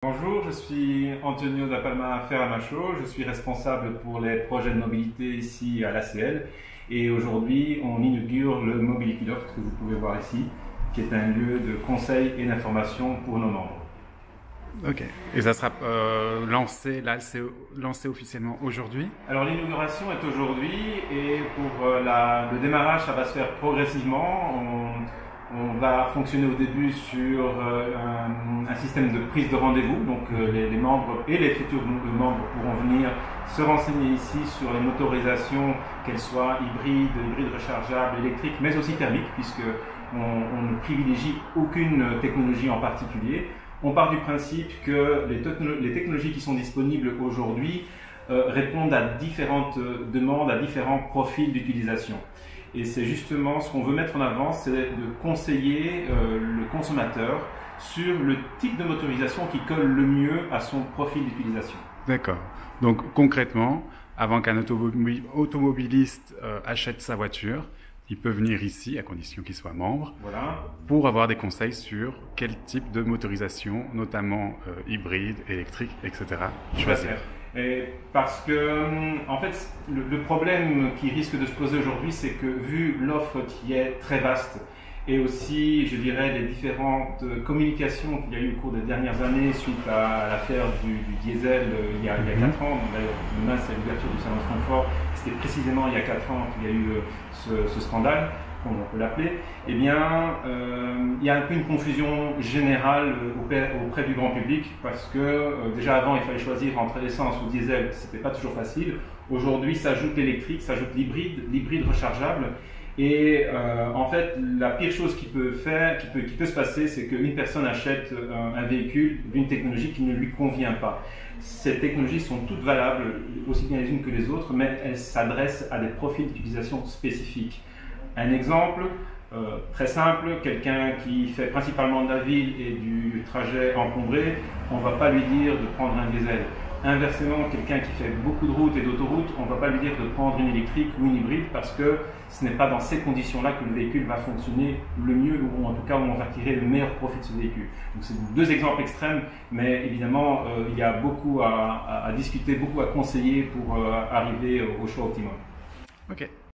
Bonjour, je suis Antonio da Palma Ferramacho, je suis responsable pour les projets de mobilité ici à l'ACL et aujourd'hui on inaugure le Mobility Loft que vous pouvez voir ici, qui est un lieu de conseil et d'information pour nos membres. Ok, et ça sera lancé, là c'est lancé officiellement aujourd'hui? Alors l'inauguration est aujourd'hui et pour le démarrage ça va se faire progressivement. On va fonctionner au début sur un système de prise de rendez-vous, donc les membres et les futurs membres pourront venir se renseigner ici sur les motorisations, qu'elles soient hybrides rechargeables, électriques, mais aussi thermiques, puisque on ne privilégie aucune technologie en particulier. On part du principe que les technologies qui sont disponibles aujourd'hui répondent à différentes demandes, à différents profils d'utilisation. Et c'est justement ce qu'on veut mettre en avant, c'est de conseiller le consommateur sur le type de motorisation qui colle le mieux à son profil d'utilisation. D'accord. Donc concrètement, avant qu'un automobiliste achète sa voiture, il peut venir ici, à condition qu'il soit membre, voilà, pour avoir des conseils sur quel type de motorisation, notamment hybride, électrique, etc. choisir. Et parce que, en fait, le problème qui risque de se poser aujourd'hui, c'est que vu l'offre qui est très vaste, et aussi, je dirais, les différentes communications qu'il y a eu au cours des dernières années suite à l'affaire du diesel il y a 4 ans, d'ailleurs demain c'est l'ouverture du salon de Francfort, c'était précisément il y a 4 ans qu'il y a eu ce scandale, comme on peut l'appeler, eh bien, il y a un peu une confusion générale auprès du grand public parce que déjà avant il fallait choisir entre l'essence ou le diesel, c'était pas toujours facile. Aujourd'hui s'ajoute l'électrique, s'ajoute l'hybride rechargeable. Et en fait, la pire chose qui peut se passer, c'est qu'une personne achète un véhicule d'une technologie qui ne lui convient pas. Ces technologies sont toutes valables, aussi bien les unes que les autres, mais elles s'adressent à des profils d'utilisation spécifiques. Un exemple très simple, quelqu'un qui fait principalement de la ville et du trajet encombré, on ne va pas lui dire de prendre un diesel. Inversement, quelqu'un qui fait beaucoup de routes et d'autoroutes, on ne va pas lui dire de prendre une électrique ou une hybride parce que ce n'est pas dans ces conditions-là que le véhicule va fonctionner le mieux ou en tout cas où on va tirer le meilleur profit de ce véhicule. Donc c'est deux exemples extrêmes, mais évidemment il y a beaucoup à discuter, beaucoup à conseiller pour arriver au choix optimum. Ok.